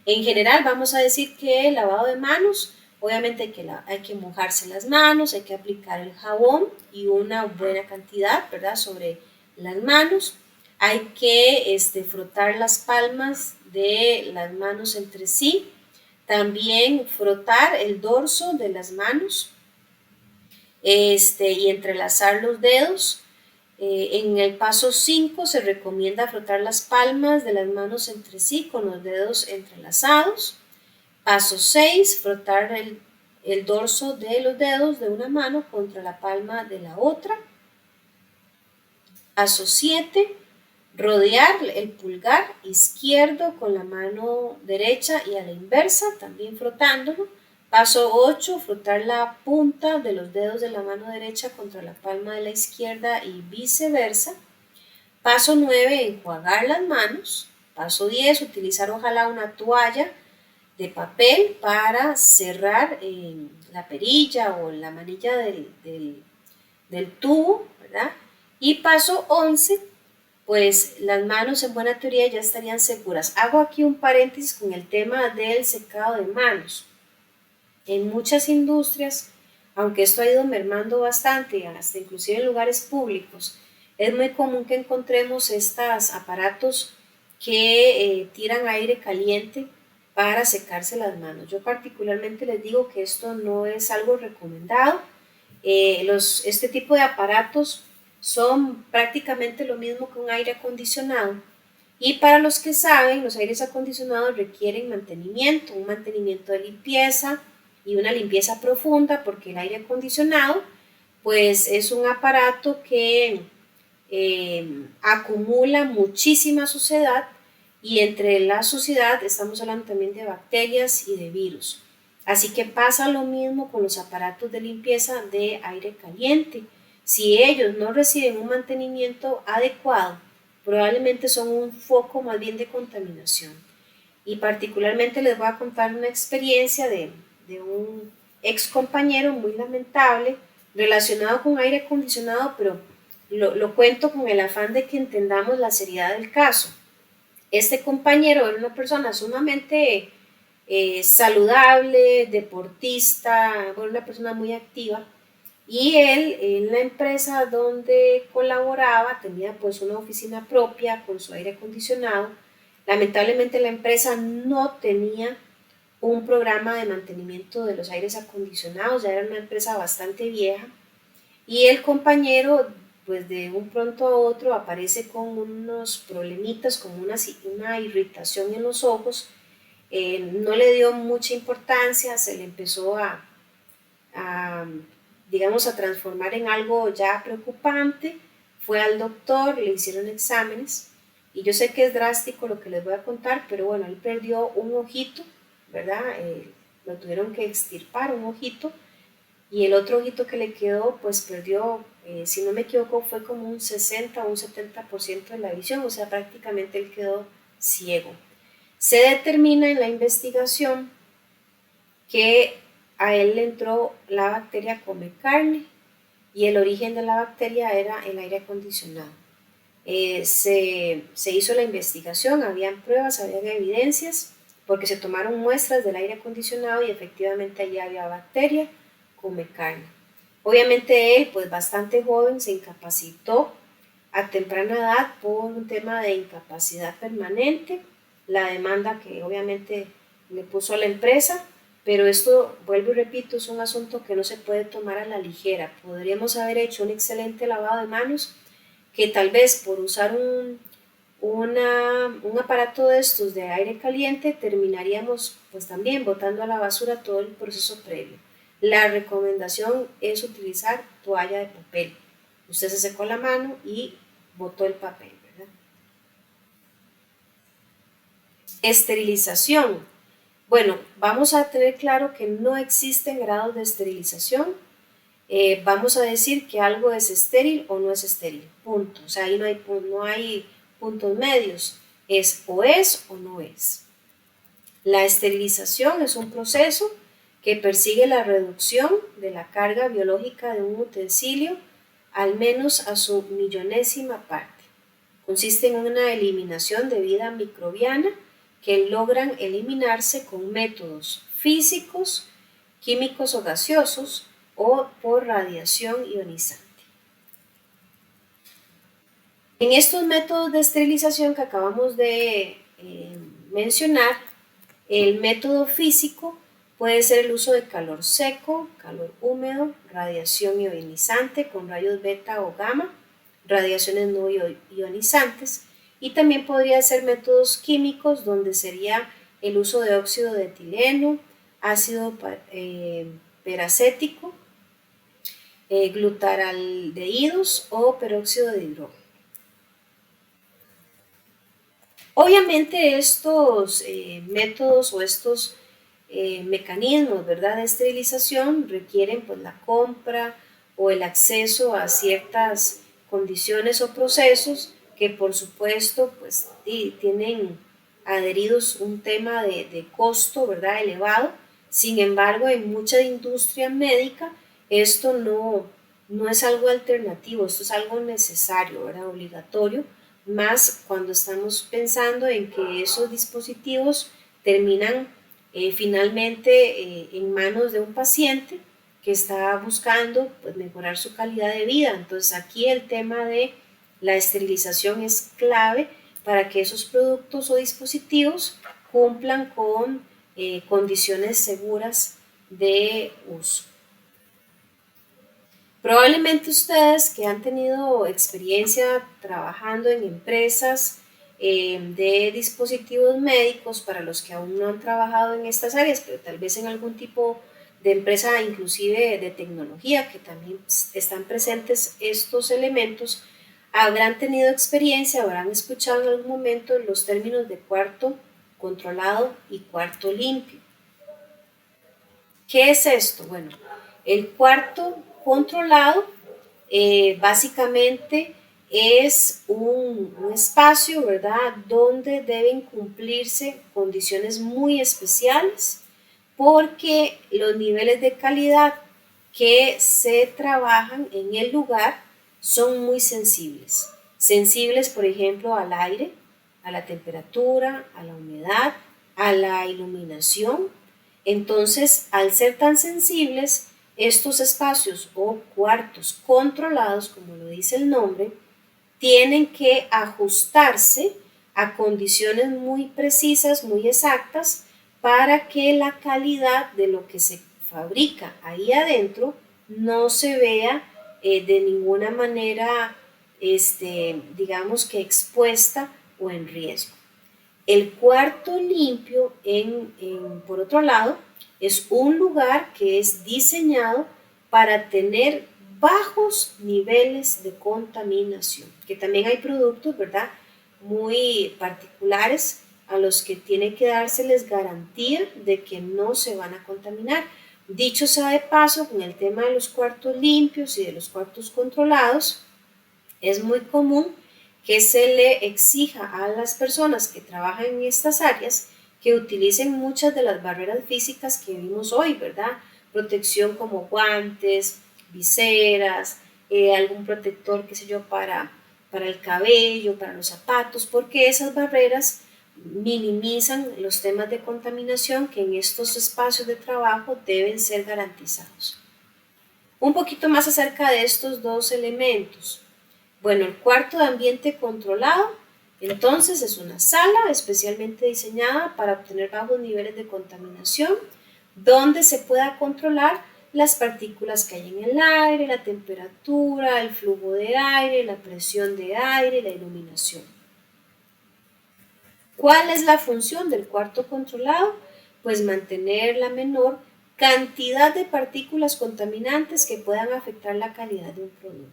En general vamos a decir que el lavado de manos, obviamente hay que mojarse las manos, hay que aplicar el jabón y una buena cantidad, ¿verdad?, sobre las manos. Hay que frotar las palmas de las manos entre sí, también frotar el dorso de las manos y entrelazar los dedos. En el paso 5 se recomienda frotar las palmas de las manos entre sí con los dedos entrelazados. Paso 6, frotar el dorso de los dedos de una mano contra la palma de la otra. Paso 7, rodear el pulgar izquierdo con la mano derecha y a la inversa, también frotándolo. Paso 8, frotar la punta de los dedos de la mano derecha contra la palma de la izquierda y viceversa. Paso 9, enjuagar las manos. Paso 10, utilizar ojalá una toalla de papel para cerrar la perilla o la manilla del tubo, ¿verdad? Y paso 11, pues las manos en buena teoría ya estarían seguras. Hago aquí un paréntesis con el tema del secado de manos. En muchas industrias, aunque esto ha ido mermando bastante, hasta inclusive en lugares públicos, es muy común que encontremos estos aparatos que tiran aire caliente para secarse las manos. Yo particularmente les digo que esto no es algo recomendado. Este tipo de aparatos son prácticamente lo mismo que un aire acondicionado, y para los que saben, los aires acondicionados requieren mantenimiento, un mantenimiento de limpieza y una limpieza profunda, porque el aire acondicionado pues es un aparato que acumula muchísima suciedad, y entre la suciedad estamos hablando también de bacterias y de virus. Así que pasa lo mismo con los aparatos de limpieza de aire caliente. Si ellos no reciben un mantenimiento adecuado, probablemente son un foco más bien de contaminación. Y particularmente les voy a contar una experiencia de un ex compañero muy lamentable relacionado con aire acondicionado, pero lo cuento con el afán de que entendamos la seriedad del caso. Este compañero era una persona sumamente saludable, deportista, bueno, una persona muy activa, y él en la empresa donde colaboraba tenía pues una oficina propia con su aire acondicionado. Lamentablemente la empresa no tenía un programa de mantenimiento de los aires acondicionados, ya era una empresa bastante vieja, y el compañero pues de un pronto a otro aparece con unos problemitas, como una irritación en los ojos. No le dio mucha importancia, se le empezó digamos, a transformar en algo ya preocupante. Fue al doctor, le hicieron exámenes, y yo sé que es drástico lo que les voy a contar, pero bueno, él perdió un ojito, ¿verdad? Lo tuvieron que extirpar un ojito, y el otro ojito que le quedó, pues perdió, si no me equivoco, fue como un 60 o un 70% de la visión, o sea, prácticamente él quedó ciego. Se determina en la investigación que a él le entró la bacteria come carne y el origen de la bacteria era el aire acondicionado. Se hizo la investigación, habían pruebas, habían evidencias, porque se tomaron muestras del aire acondicionado y efectivamente allí había bacteria come carne. Obviamente él, pues bastante joven, se incapacitó a temprana edad por un tema de incapacidad permanente, la demanda que obviamente le puso a la empresa, pero esto, vuelvo y repito, es un asunto que no se puede tomar a la ligera. Podríamos haber hecho un excelente lavado de manos que tal vez por usar un aparato de estos de aire caliente terminaríamos pues también botando a la basura todo el proceso previo. La recomendación es utilizar toalla de papel. Usted se secó la mano y botó el papel, ¿verdad? Esterilización. Bueno, vamos a tener claro que no existen grados de esterilización. Vamos a decir que algo es estéril o no es estéril, punto. O sea, ahí no hay puntos medios, es o no es. La esterilización es un proceso que persigue la reducción de la carga biológica de un utensilio al menos a su millonésima parte. Consiste en una eliminación de vida microbiana que logran eliminarse con métodos físicos, químicos o gaseosos o por radiación ionizante. En estos métodos de esterilización que acabamos de mencionar, el método físico puede ser el uso de calor seco, calor húmedo, radiación ionizante con rayos beta o gamma, radiaciones no ionizantes, y también podría ser métodos químicos donde sería el uso de óxido de etileno, ácido peracético, glutaraldehídos o peróxido de hidrógeno. Obviamente estos métodos o estos mecanismos, ¿verdad?, de esterilización requieren pues la compra o el acceso a ciertas condiciones o procesos que por supuesto pues tienen adheridos un tema de costo, ¿verdad?, elevado. Sin embargo, en mucha industria médica esto no es algo alternativo, esto es algo necesario, ¿verdad?, obligatorio, más cuando estamos pensando en que esos dispositivos terminan finalmente en manos de un paciente que está buscando pues, mejorar su calidad de vida. Entonces aquí el tema de la esterilización es clave para que esos productos o dispositivos cumplan con condiciones seguras de uso. Probablemente ustedes que han tenido experiencia trabajando en empresas de dispositivos médicos, para los que aún no han trabajado en estas áreas, pero tal vez en algún tipo de empresa inclusive de tecnología, que también están presentes estos elementos, habrán tenido experiencia, habrán escuchado en algún momento los términos de cuarto controlado y cuarto limpio. ¿Qué es esto? Bueno, el cuarto controlado básicamente es un espacio, ¿verdad?, donde deben cumplirse condiciones muy especiales porque los niveles de calidad que se trabajan en el lugar son muy sensibles. Sensibles, por ejemplo, al aire, a la temperatura, a la humedad, a la iluminación. Entonces, al ser tan sensibles, estos espacios o cuartos controlados, como lo dice el nombre, tienen que ajustarse a condiciones muy precisas, muy exactas, para que la calidad de lo que se fabrica ahí adentro no se vea de ninguna manera, digamos que expuesta o en riesgo. El cuarto limpio, por otro lado, es un lugar que es diseñado para tener bajos niveles de contaminación, que también hay productos, ¿verdad?, muy particulares a los que tiene que dárseles garantía de que no se van a contaminar. Dicho sea de paso, con el tema de los cuartos limpios y de los cuartos controlados, es muy común que se le exija a las personas que trabajan en estas áreas que utilicen muchas de las barreras físicas que vimos hoy, ¿verdad? Protección como guantes, viseras, algún protector, qué sé yo, para el cabello, para los zapatos, porque esas barreras minimizan los temas de contaminación que en estos espacios de trabajo deben ser garantizados. Un poquito más acerca de estos dos elementos. Bueno, el cuarto de ambiente controlado, entonces es una sala especialmente diseñada para obtener bajos niveles de contaminación, donde se pueda controlar las partículas que hay en el aire, la temperatura, el flujo de aire, la presión de aire, la iluminación. ¿Cuál es la función del cuarto controlado? Pues mantener la menor cantidad de partículas contaminantes que puedan afectar la calidad de un producto.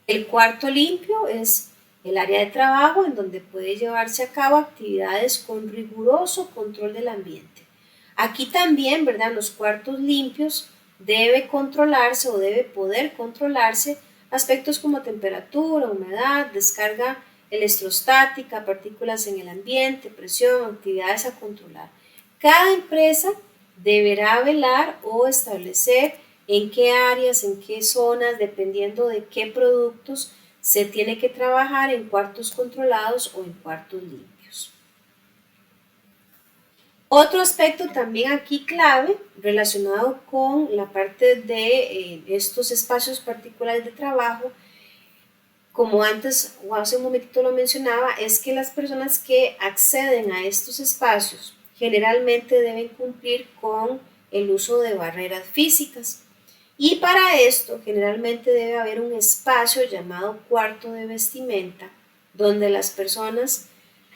El cuarto limpio es el área de trabajo en donde puede llevarse a cabo actividades con riguroso control del ambiente. Aquí también, ¿verdad? Los cuartos limpios debe controlarse o debe poder controlarse aspectos como temperatura, humedad, descarga electrostática, partículas en el ambiente, presión, actividades a controlar. Cada empresa deberá velar o establecer en qué áreas, en qué zonas, dependiendo de qué productos se tiene que trabajar en cuartos controlados o en cuartos limpios. Otro aspecto también aquí clave relacionado con la parte de estos espacios particulares de trabajo, como antes o hace un momentito lo mencionaba, es que las personas que acceden a estos espacios generalmente deben cumplir con el uso de barreras físicas. Y para esto generalmente debe haber un espacio llamado cuarto de vestimenta, donde las personas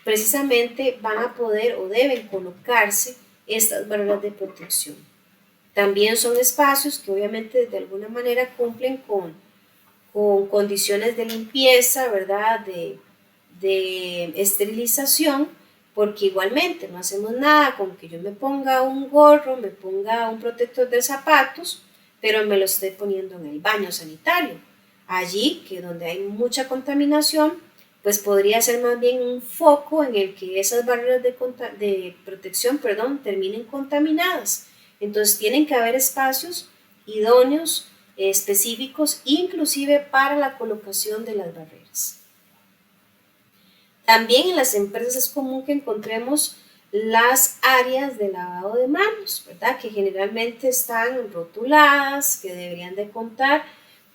precisamente van a poder o deben colocarse estas barreras de protección. También son espacios que obviamente de alguna manera cumplen con condiciones de limpieza, ¿verdad? De esterilización, porque igualmente no hacemos nada con que yo me ponga un gorro, me ponga un protector de zapatos, pero me lo estoy poniendo en el baño sanitario. Allí, que donde hay mucha contaminación, pues podría ser más bien un foco en el que esas barreras de protección, terminen contaminadas. Entonces tienen que haber espacios idóneos, específicos, inclusive para la colocación de las barreras. También en las empresas es común que encontremos las áreas de lavado de manos, ¿verdad? Que generalmente están rotuladas, que deberían de contar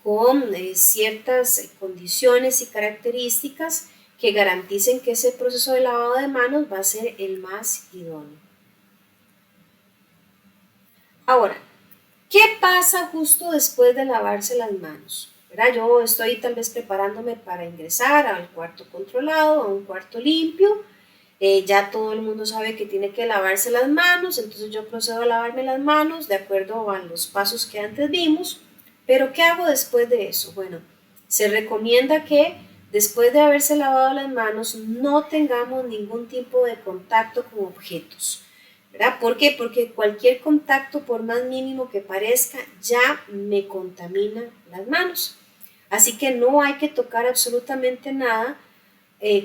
con ciertas condiciones y características que garanticen que ese proceso de lavado de manos va a ser el más idóneo. Ahora, ¿qué pasa justo después de lavarse las manos? ¿Verdad? Yo estoy tal vez preparándome para ingresar al cuarto controlado, a un cuarto limpio. Ya todo el mundo sabe que tiene que lavarse las manos, entonces yo procedo a lavarme las manos de acuerdo a los pasos que antes vimos. Pero ¿qué hago después de eso? Bueno, se recomienda que después de haberse lavado las manos no tengamos ningún tipo de contacto con objetos. ¿Verdad? ¿Por qué? Porque cualquier contacto, por más mínimo que parezca, ya me contamina las manos. Así que no hay que tocar absolutamente nada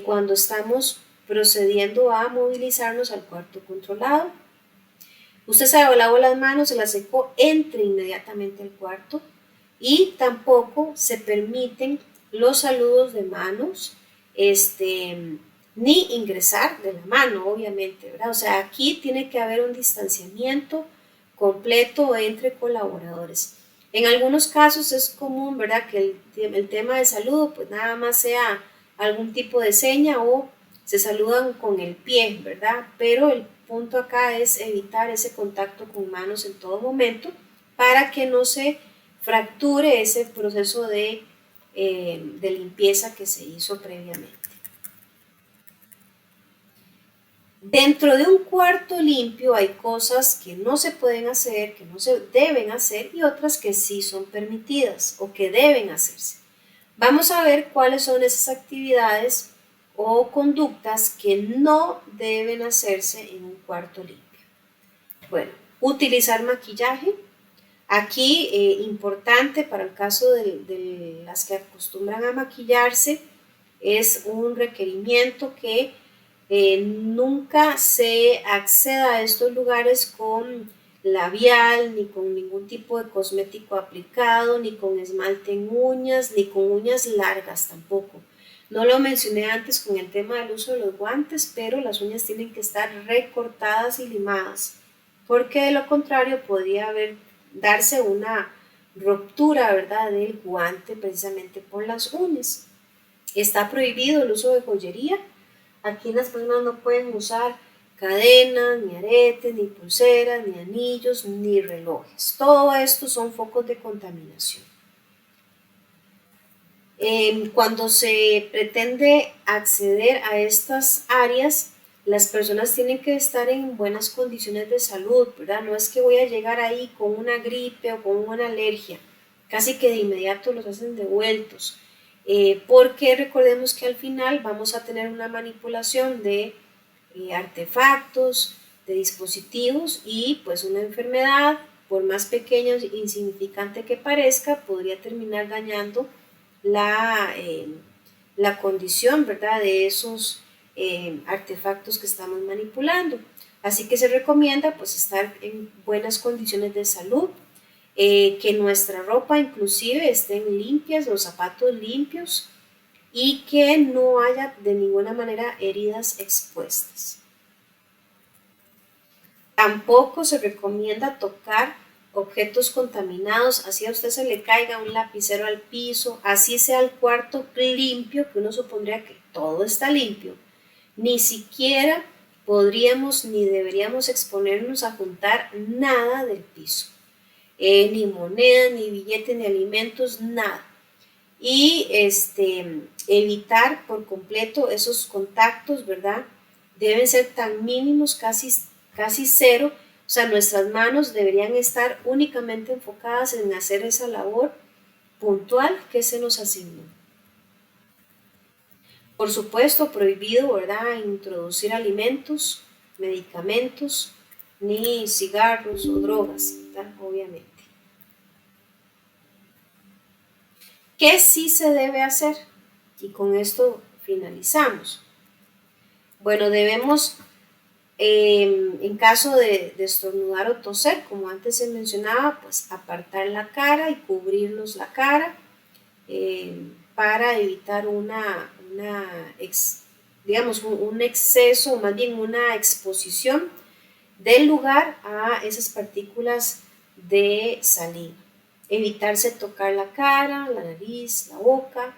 cuando estamos procediendo a movilizarnos al cuarto controlado. Usted se lavó las manos, se las secó, entre inmediatamente al cuarto y tampoco se permiten los saludos de manos, ni ingresar de la mano, obviamente, ¿verdad? O sea, aquí tiene que haber un distanciamiento completo entre colaboradores. En algunos casos es común, ¿verdad?, que el tema de saludo pues nada más sea algún tipo de seña o se saludan con el pie, ¿verdad? Pero el punto acá es evitar ese contacto con manos en todo momento para que no se fracture ese proceso de limpieza que se hizo previamente. Dentro de un cuarto limpio hay cosas que no se pueden hacer, que no se deben hacer y otras que sí son permitidas o que deben hacerse. Vamos a ver cuáles son esas actividades o conductas que no deben hacerse en un cuarto limpio. Bueno, utilizar maquillaje. Aquí, importante para el caso de las que acostumbran a maquillarse, es un requerimiento que Nunca se acceda a estos lugares con labial, ni con ningún tipo de cosmético aplicado, ni con esmalte en uñas, ni con uñas largas tampoco. No lo mencioné antes con el tema del uso de los guantes, pero las uñas tienen que estar recortadas y limadas, porque de lo contrario podría darse una ruptura, ¿verdad?, del guante precisamente por las uñas. Está prohibido el uso de joyería. Aquí las personas no pueden usar cadenas, ni aretes, ni pulseras, ni anillos, ni relojes. Todo esto son focos de contaminación. Cuando se pretende acceder a estas áreas, las personas tienen que estar en buenas condiciones de salud, ¿verdad? No es que voy a llegar ahí con una gripe o con una alergia, casi que de inmediato los hacen devueltos, porque recordemos que al final vamos a tener una manipulación de artefactos, de dispositivos, y pues una enfermedad, por más pequeña e insignificante que parezca, podría terminar dañando la condición, ¿verdad?, de esos artefactos que estamos manipulando. Así que se recomienda pues estar en buenas condiciones de salud, que nuestra ropa inclusive estén limpias, los zapatos limpios, y que no haya de ninguna manera heridas expuestas. Tampoco se recomienda tocar objetos contaminados, así a usted se le caiga un lapicero al piso, así sea el cuarto limpio, que uno supondría que todo está limpio. Ni siquiera podríamos ni deberíamos exponernos a juntar nada del piso, ni monedas, ni billetes, ni alimentos, nada. Y evitar por completo esos contactos, ¿verdad? Deben ser tan mínimos, casi cero. O sea, nuestras manos deberían estar únicamente enfocadas en hacer esa labor puntual que se nos asignó. Por supuesto, prohibido, ¿verdad?, introducir alimentos, medicamentos, ni cigarros o drogas, ¿verdad?, obviamente. ¿Qué sí se debe hacer? Y con esto finalizamos. Bueno, debemos, en caso de estornudar o toser, como antes se mencionaba, pues apartar la cara y cubrirnos la cara, para evitar digamos, un exceso, o más bien una exposición del lugar a esas partículas de saliva. Evitarse tocar la cara, la nariz, la boca.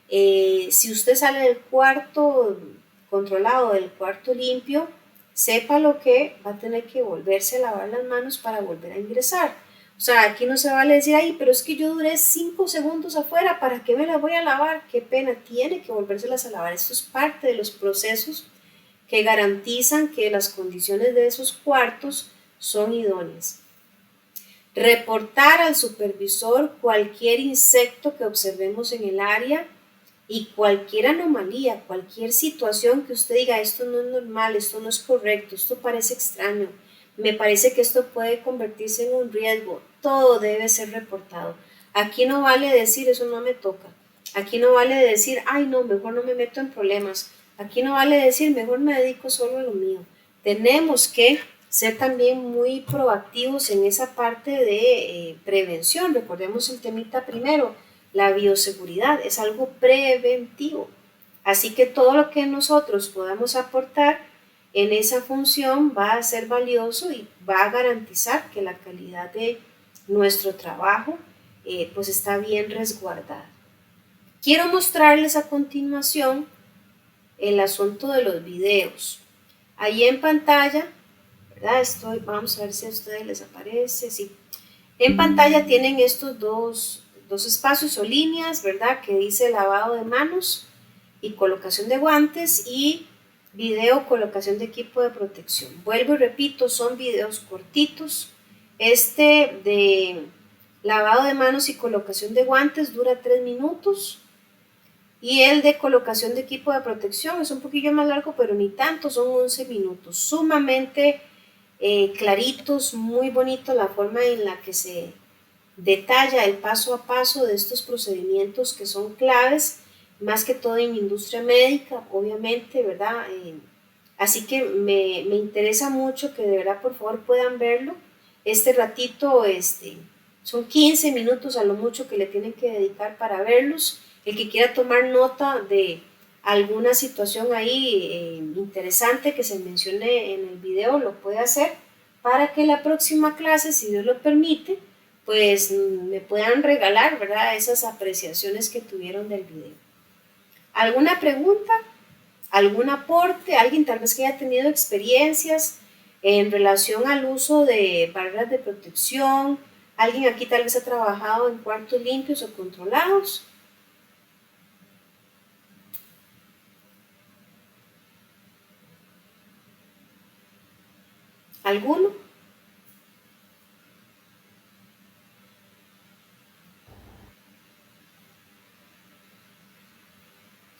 Si usted sale del cuarto controlado, del cuarto limpio, sepa lo que va a tener que volverse a lavar las manos para volver a ingresar. O sea, aquí no se vale decir, ay, pero es que yo duré 5 segundos afuera, ¿para qué me las voy a lavar? Qué pena, tiene que volvérselas a lavar. Esto es parte de los procesos que garantizan que las condiciones de esos cuartos son idóneas. Reportar al supervisor cualquier insecto que observemos en el área y cualquier anomalía, cualquier situación que usted diga, esto no es normal, esto no es correcto, esto parece extraño, me parece que esto puede convertirse en un riesgo, todo debe ser reportado. Aquí no vale decir, eso no me toca. Aquí no vale decir, ay no, mejor no me meto en problemas. Aquí no vale decir, mejor me dedico solo a lo mío. Tenemos que ser también muy proactivos en esa parte de prevención. Recordemos el temita primero, la bioseguridad es algo preventivo. Así que todo lo que nosotros podamos aportar en esa función va a ser valioso y va a garantizar que la calidad de nuestro trabajo pues está bien resguardada. Quiero mostrarles a continuación el asunto de los videos. Ahí en pantalla, ¿verdad? Vamos a ver si a ustedes les aparece. Sí. En pantalla tienen estos dos espacios o líneas, ¿verdad?, que dice lavado de manos y colocación de guantes, y video, colocación de equipo de protección. Vuelvo y repito, son videos cortitos. Este de lavado de manos y colocación de guantes dura 3 minutos. Y el de colocación de equipo de protección es un poquillo más largo, pero ni tanto, son 11 minutos. Sumamente claritos, muy bonito la forma en la que se detalla el paso a paso de estos procedimientos que son claves, más que todo en industria médica, obviamente, ¿verdad? Así que me interesa mucho que de verdad por favor puedan verlo. Este ratito, son 15 minutos a lo mucho que le tienen que dedicar para verlos. El que quiera tomar nota de alguna situación ahí interesante que se mencione en el video lo puede hacer para que la próxima clase, si Dios lo permite, pues me puedan regalar, ¿verdad? Esas apreciaciones que tuvieron del video. ¿Alguna pregunta? ¿Algún aporte? ¿Alguien tal vez que haya tenido experiencias en relación al uso de barreras de protección? ¿Alguien aquí tal vez ha trabajado en cuartos limpios o controlados? ¿Alguno?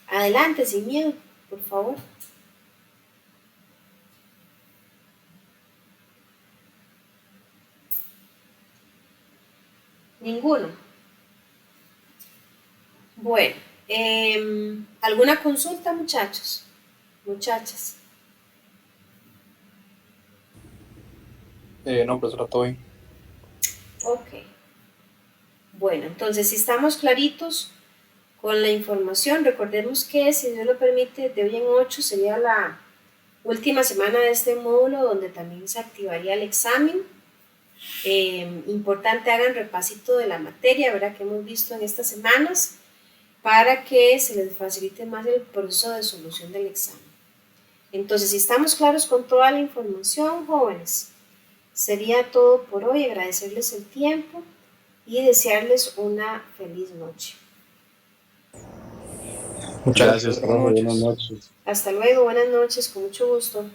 Adelante, sin miedo, por favor. Ninguno. Bueno, ¿alguna consulta, muchachos? Muchachas. No, profesora, todo bien. Ok. Bueno, entonces si estamos claritos con la información, recordemos que si Dios lo permite, de hoy en 8 sería la última semana de este módulo donde también se activaría el examen. Importante hagan repasito de la materia, ¿verdad? Que hemos visto en estas semanas para que se les facilite más el proceso de solución del examen. Entonces, si estamos claros con toda la información, jóvenes, sería todo por hoy. Agradecerles el tiempo y desearles una feliz noche. Muchas Gracias, gracias. profe. Buenas noches. Hasta luego, buenas noches, con mucho gusto.